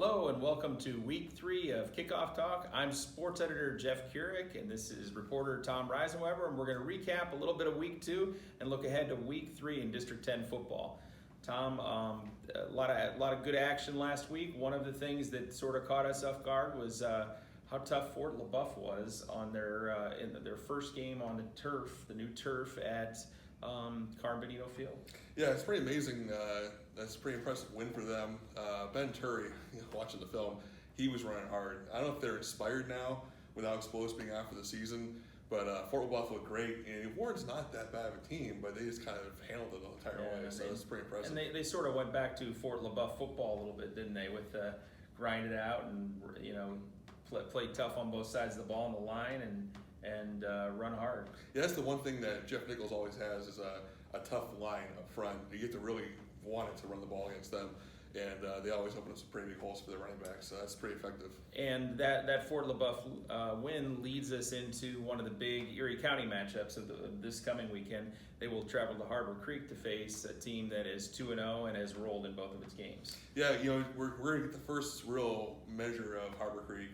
Hello and welcome to week 3 of Kickoff Talk. I'm sports editor Jeff Kirik and this is reporter Tom Reisenweber, and we're going to recap a little bit of week 2 and look ahead to week 3 in District 10 football. Tom, a lot of good action last week. One of the things that sort of caught us off guard was how tough Fort LaBeouf was on their first game on the turf, the new turf at Carmen Field. Yeah, it's pretty amazing. That's a pretty impressive win for them. Ben Turry, watching the film, he was running hard. I don't know if they're inspired now with Alex Blows being out for the season, but Fort LaBeouf looked great. And Warren's not that bad of a team, but they just kind of handled it the entire way, so it's pretty impressive. And they sort of went back to Fort LaBeouf football a little bit, didn't they, with grind it out and play tough on both sides of the ball on the line and run hard. Yeah, that's the one thing that Jeff Nichols always has is a tough line up front. You get to really want it to run the ball against them, and they always open up some pretty big holes for their running backs, so that's pretty effective. And that Fort LaBeouf win leads us into one of the big Erie County matchups of this coming weekend. They will travel to Harbor Creek to face a team that is 2-0 and has rolled in both of its games. Yeah, we're going to get the first real measure of Harbor Creek.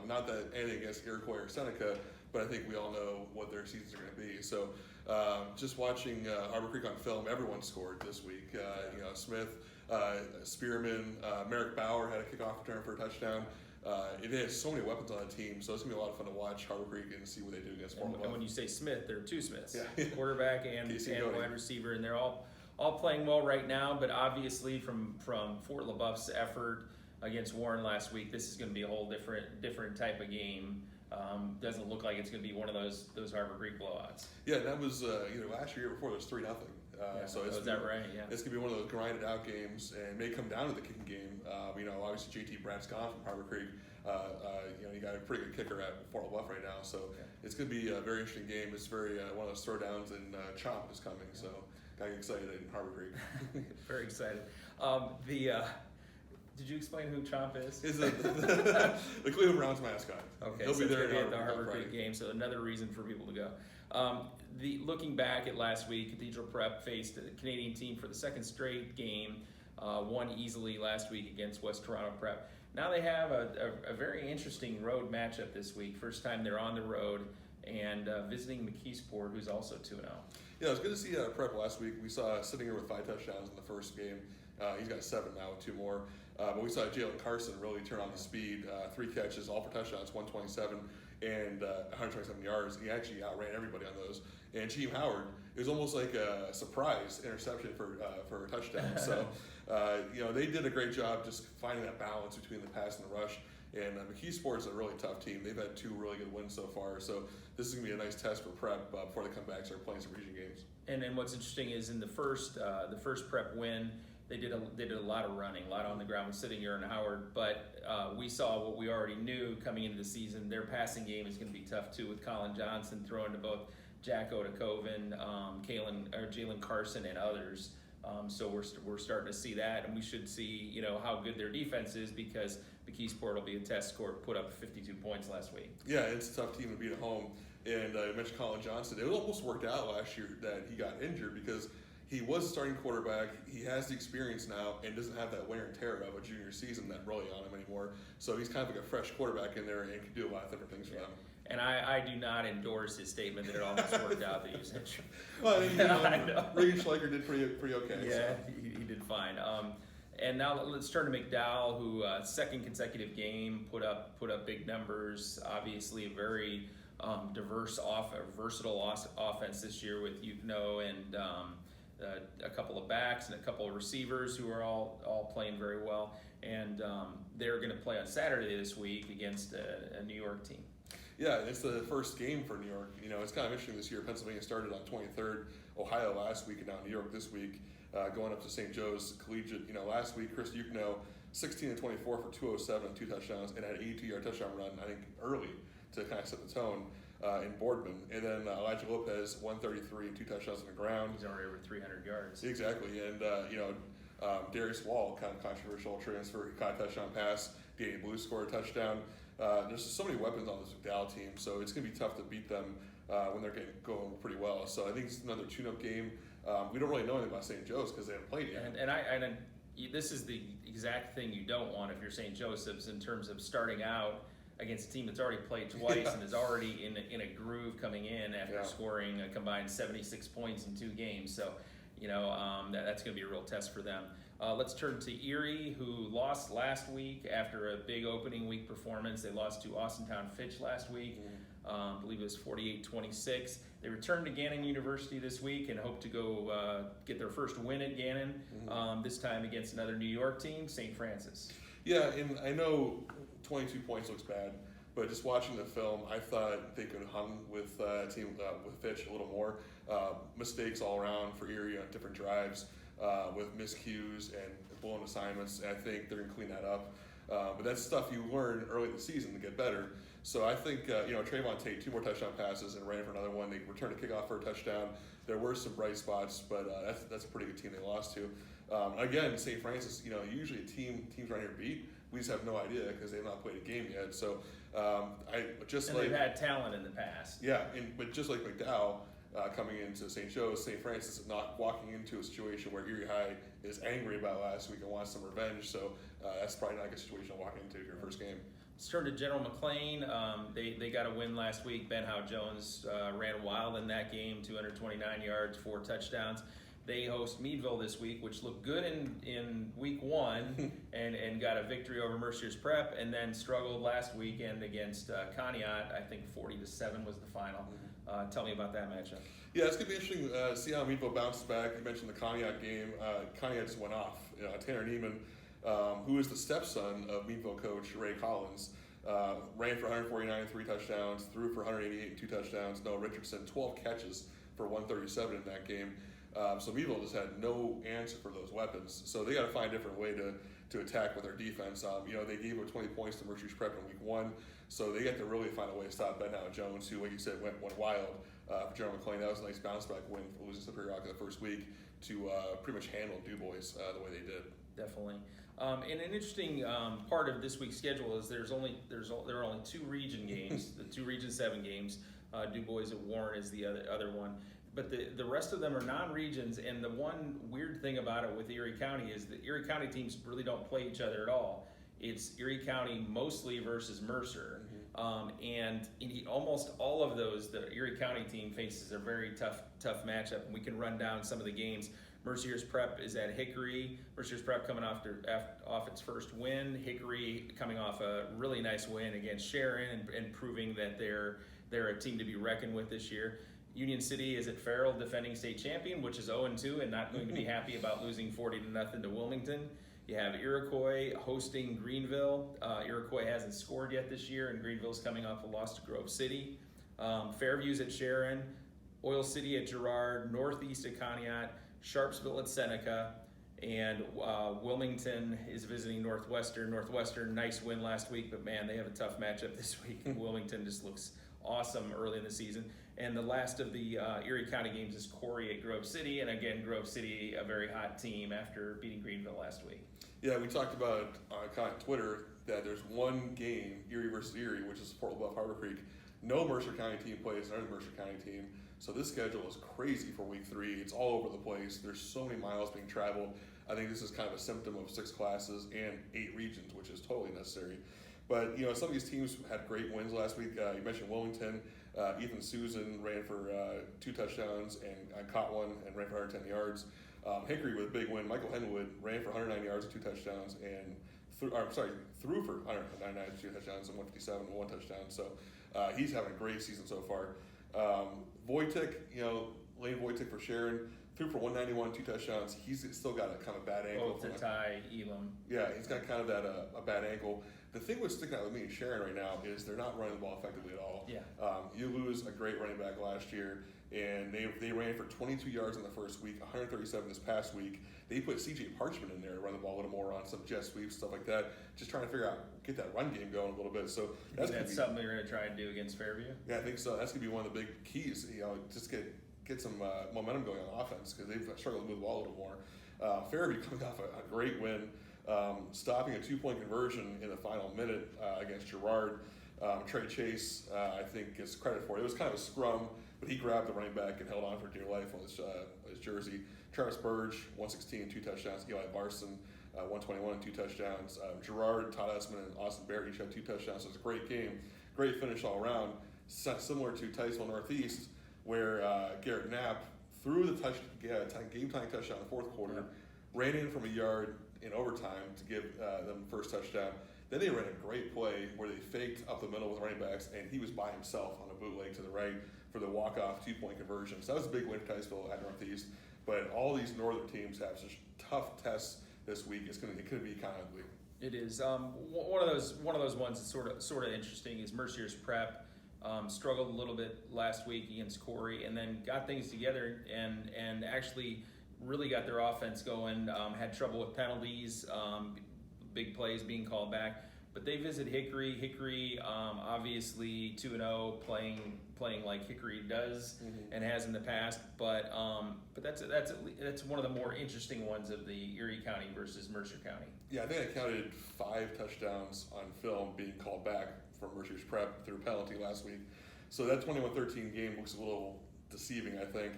Not that anything against Iroquois or Seneca, but I think we all know what their seasons are going to be. So just watching Harbor Creek on film, everyone scored this week. Smith, Spearman, Merrick Bauer had a kickoff return for a touchdown. It has so many weapons on the team, so it's going to be a lot of fun to watch Harbor Creek and see what they do against Fort LaBeouf. And when you say Smith, there are two Smiths, yeah. Quarterback and wide receiver, and they're all playing well right now, but obviously from Fort LaBeouf's effort against Warren last week, this is going to be a whole different type of game. Doesn't look like it's going to be one of those Harbor Creek blowouts. Yeah, that was either last year or before. It was 3-0. So is that right? Yeah, it's going to be one of those grinded out games, and it may come down to the kicking game. Obviously JT Brad's gone from Harbor Creek. You got a pretty good kicker at Fort LaBeouf right now, so it's going to be a very interesting game. It's very one of those throwdowns, and Chomp is coming, so got excited in Harbor Creek. Very excited. Did you explain who Chomp is? Is the Cleveland Browns mascot. Okay, he'll be there at the Harbor Creek game, so another reason for people to go. Looking back at last week, Cathedral Prep faced a Canadian team for the second straight game, won easily last week against West Toronto Prep. Now they have a very interesting road matchup this week. First time they're on the road and visiting McKeesport, who's also 2-0. Yeah, it was good to see Prep last week. We saw sitting here with 5 touchdowns in the first game. He's got 7 now with 2 more. But we saw Jalen Carson really turn on the speed. 3 catches, all for touchdowns, 127 and 127 yards. He actually outran everybody on those. And Team Howard, it was almost like a surprise interception for a touchdown. So, they did a great job just finding that balance between the pass and the rush. And McKeesport is a really tough team. They've had 2 really good wins so far. So this is going to be a nice test for Prep before they come back and start playing some region games. And then what's interesting is in the first Prep win, they did a lot of running, a lot on the ground with sitting here in Howard. But we saw what we already knew coming into the season. Their passing game is going to be tough too, with Colin Johnson throwing to both Jack Odakoven, Jalen Carson, and others. So we're starting to see that, and we should see how good their defense is, because McKeesport will be a test score, put up 52 points last week. Yeah, it's a tough team to beat at home. And you mentioned Colin Johnson. It almost worked out last year that he got injured, because he was a starting quarterback. He has the experience now and doesn't have that wear and tear of a junior season that really on him anymore. So he's kind of like a fresh quarterback in there and can do a lot of different things for them. And I do not endorse his statement that it almost worked out that he was injured. Well, Regan Schleicher did pretty okay. Yeah, so. he did fine. And now let's turn to McDowell, who second consecutive game put up big numbers. Obviously, a very versatile offense this year with Yukno and a couple of backs and a couple of receivers who are all playing very well. And they're going to play on Saturday this week against a New York team. Yeah, it's the first game for New York. It's kind of interesting this year. Pennsylvania started on 23rd, Ohio last week, and now New York this week, going up to St. Joe's Collegiate. Last week, Chris Yukno, 16-24 for 207 and 2 touchdowns, and had an 82-yard touchdown run, I think, early to kind of set the tone in Boardman. And then Elijah Lopez, 133 and 2 touchdowns on the ground. He's already over 300 yards. Exactly. And, Darius Wall, kind of controversial transfer, he caught a touchdown pass. Danny Blue scored a touchdown. There's just so many weapons on this McDowell team, so it's going to be tough to beat them when they're going pretty well. So I think it's another tune-up game. We don't really know anything about St. Joe's because they haven't played yet. And this is the exact thing you don't want if you're St. Joseph's in terms of starting out against a team that's already played twice and is already in a groove coming in after scoring a combined 76 points in 2 games. So, that's going to be a real test for them. Let's turn to Erie, who lost last week after a big opening week performance. They lost to Austintown Fitch last week. I believe it was 48-26. They returned to Gannon University this week and hope to go get their first win at Gannon, this time against another New York team, St. Francis. Yeah, and I know 22 points looks bad, but just watching the film, I thought they could have hung with team with Fitch a little more. Mistakes all around for Erie on different drives with miscues and blown assignments, and I think they're going to clean that up. But that's stuff you learn early in the season to get better. So I think, Trayvon Tate, 2 more touchdown passes and ran for another one. They returned a kickoff for a touchdown. There were some bright spots, but that's a pretty good team they lost to. Again, St. Francis, usually teams around here beat. We just have no idea because they've not played a game yet. So they've had talent in the past. Yeah, but just like McDowell coming into St. Joe's, St. Francis is not walking into a situation where Erie High is angry about last week and wants some revenge. So that's probably not a good situation to walk into your first game. Let's turn to General McLean. They got a win last week. Ben Howe-Jones ran wild in that game, 229 yards, 4 touchdowns. They host Meadville this week, which looked good in week 1 and got a victory over Mercer's Prep, and then struggled last weekend against Conneaut. I think 40-7 was the final. Tell me about that matchup. Yeah, it's going to be interesting to see how Meadville bounces back. You mentioned the Conneaut game. Conneaut just went off. Tanner Neiman, who is the stepson of Meadville coach Ray Collins, ran for 149, 3 touchdowns, threw for 188 and 2 touchdowns. Noah Richardson, 12 catches for 137 in that game. So Meadville just had no answer for those weapons. So they got to find a different way to attack with their defense. They gave up 20 points to Mercer's Prep in week 1, so they have to really find a way to stop Ben Howe-Jones, who, like you said, went wild for General McLean. That was a nice bounce back win for losing Superior Rock the first week to pretty much handle Du Bois the way they did. Definitely. And an interesting part of this week's schedule is there are only 2 region games, the 2 Region 7 games. Du Bois at Warren is the other one. But the rest of them are non-regions, and the one weird thing about it with Erie County is that Erie County teams really don't play each other at all. It's Erie County mostly versus Mercer, and in almost all of those, the Erie County team faces a very tough matchup, and we can run down some of the games. Mercer's Prep is at Hickory. Mercer's Prep coming off its first win. Hickory coming off a really nice win against Sharon and proving that they're a team to be reckoned with this year. Union City is at Farrell, defending state champion, which is 0-2 and not going to be happy about losing 40-0 to Wilmington. You have Iroquois hosting Greenville. Iroquois hasn't scored yet this year, and Greenville's coming off a loss to Grove City. Fairview's at Sharon, Oil City at Girard, Northeast at Conneaut, Sharpsville at Seneca, and Wilmington is visiting Northwestern. Northwestern, nice win last week, but man, they have a tough matchup this week. Wilmington just looks awesome early in the season. And the last of the Erie County games is Corey at Grove City. And again, Grove City, a very hot team after beating Greenville last week. Yeah, we talked about on Twitter that there's one game, Erie versus Erie, which is Fort LaBeouf Harbor Creek. No Mercer County team plays another Mercer County team. So this schedule is crazy for week 3. It's all over the place. There's so many miles being traveled. I think this is kind of a symptom of 6 classes and 8 regions, which is totally necessary. But, some of these teams had great wins last week. You mentioned Wilmington. Ethan Susan ran for 2 touchdowns and caught one and ran for 110 yards. Hickory with a big win. Michael Henwood ran for 109 yards and 2 touchdowns and threw for 199 and 2 touchdowns and 157 and 1 touchdown. So he's having a great season so far. Wojtek, Lane Wojtek for Sharon, threw for 191, 2 touchdowns. He's still got a kind of bad ankle. To Ty Elam. Yeah, he's got kind of that a bad ankle. The thing what's sticking out with me and Sharon right now is they're not running the ball effectively at all. Yeah. You lose a great running back last year, and they ran for 22 yards in the first week, 137 this past week. They put C.J. Parchment in there to run the ball a little more on some jet sweeps, stuff like that, just trying to figure out, get that run game going a little bit. So that's something you're going to try and do against Fairview? Yeah, I think so. That's going to be one of the big keys, just get some momentum going on offense because they've struggled to move the ball a little more. Fairview coming off a great win. Stopping a 2-point conversion in the final minute against Girard. Trey Chase, I think, gets credit for it. It was kind of a scrum, but he grabbed the running back and held on for dear life on his jersey. Travis Burge, 116, 2 touchdowns. Eli Barson, 121 and 2 touchdowns. Gerard, Todd Esman, and Austin Barrett each had 2 touchdowns. So it's a great game, great finish all around. Similar to Titusville Northeast, where Garrett Knapp threw the game-tying touchdown in the fourth quarter, ran in from a yard in overtime to give them first touchdown. Then they ran a great play where they faked up the middle with running backs, and he was by himself on a bootleg to the right for the walk-off 2-point conversion. So that was a big win for Titusville at Northeast. But all these northern teams have such tough tests this week. It could be kind of ugly. It is. One of those ones that's sort of interesting is Mercer's Prep. Struggled a little bit last week against Corey, and then got things together and actually really got their offense going. Had trouble with penalties, big plays being called back. But they visit Hickory. Hickory, obviously 2-0, playing like Hickory does and has in the past. But that's one of the more interesting ones of the Erie County versus Mercer County. Yeah, I think I counted 5 touchdowns on film being called back from Mercer's Prep through penalty last week. So that 21-13 game looks a little deceiving, I think.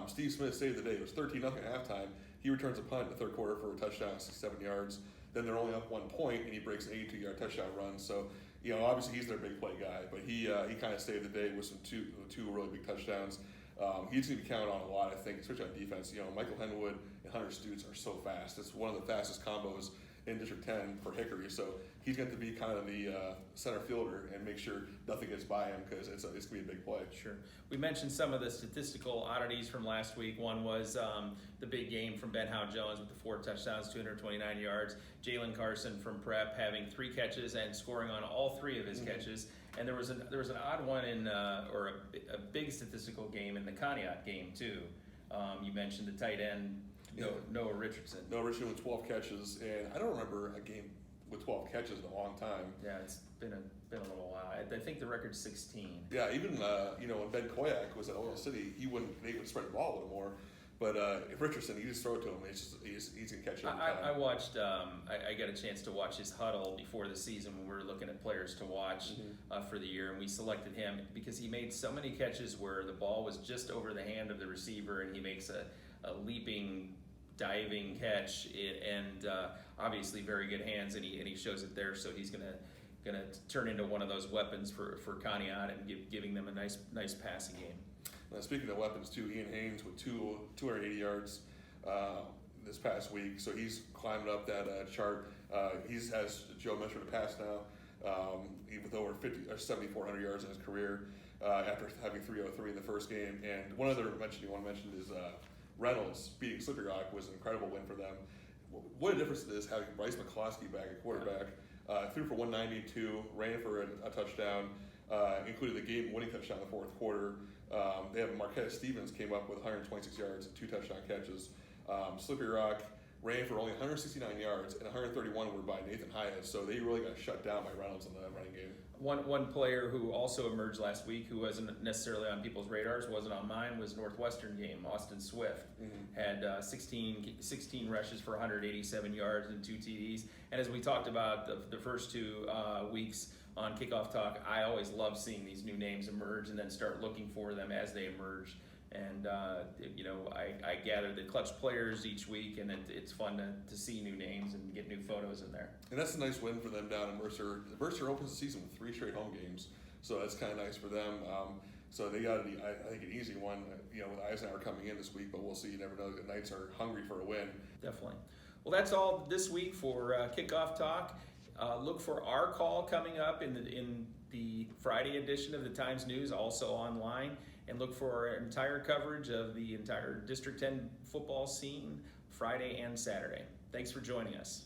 Steve Smith saved the day. It was 13-0 at halftime. He returns a punt in the third quarter for a touchdown, 67 yards. Then they're only up 1 point, and he breaks an 82-yard touchdown run. So, obviously he's their big play guy, but he kind of saved the day with two really big touchdowns. He's going to be counted on a lot, I think, especially on defense. Michael Henwood and Hunter Stutes are so fast. It's one of the fastest combos in District 10 for Hickory. So he's going to be kind of the center fielder and make sure nothing gets by him because it's going to be a big play. Sure. We mentioned some of the statistical oddities from last week. One was the big game from Ben Howe-Jones with the 4 touchdowns, 229 yards. Jalen Carson from Prep having 3 catches and scoring on all 3 of his catches. And there was an odd one or a big statistical game in the Conneaut game too. You mentioned the tight end. Noah Richardson. Noah Richardson with 12 catches, and I don't remember a game with 12 catches in a long time. Yeah, it's been a little while. I think the record's 16. Yeah, even when Ben Koyak was at Oil City, they would spread the ball a little more. But if Richardson, you just throw it to him. He's gonna catch it. I watched. I got a chance to watch his huddle before the season when we were looking at players to watch for the year, and we selected him because he made so many catches where the ball was just over the hand of the receiver, and he makes a leaping, diving catch, and obviously very good hands, and he shows it there. So he's gonna turn into one of those weapons for Conneaut and giving them a nice passing game. Speaking of weapons too, Ian Haynes with 280 yards this past week, so he's climbing up that chart. He has Joe Messer to pass now, with over 7,400 yards in his career after having 303 in the first game. And one other mention you want to mention is Reynolds beating Slippery Rock was an incredible win for them. What a difference it is having Bryce McCloskey back at quarterback. Threw for 192, ran for a touchdown, included the game-winning touchdown in the fourth quarter. They have Marquette Stevens came up with 126 yards and 2 touchdown catches. Slippery Rock ran for only 169 yards, and 131 were by Nathan Hyatt. So they really got shut down by Reynolds in the running game. One player who also emerged last week, who wasn't necessarily on people's radars, wasn't on mine, was Northwestern game. Austin Swift had 16 rushes for 187 yards and 2 TDs. And as we talked about the first 2 weeks on Kickoff Talk, I always love seeing these new names emerge and then start looking for them as they emerge. And I gather the clutch players each week, and it's fun to see new names and get new photos in there. And that's a nice win for them down in Mercer. Mercer opens the season with 3 straight home games, so that's kind of nice for them. So they got, I think, an easy one, with Eisenhower coming in this week, but we'll see. You never know. The Knights are hungry for a win. Definitely. Well, that's all this week for Kickoff Talk. Look for our call coming up in the Friday edition of the Times News, also online. And look for our entire coverage of the entire District 10 football scene Friday and Saturday. Thanks for joining us.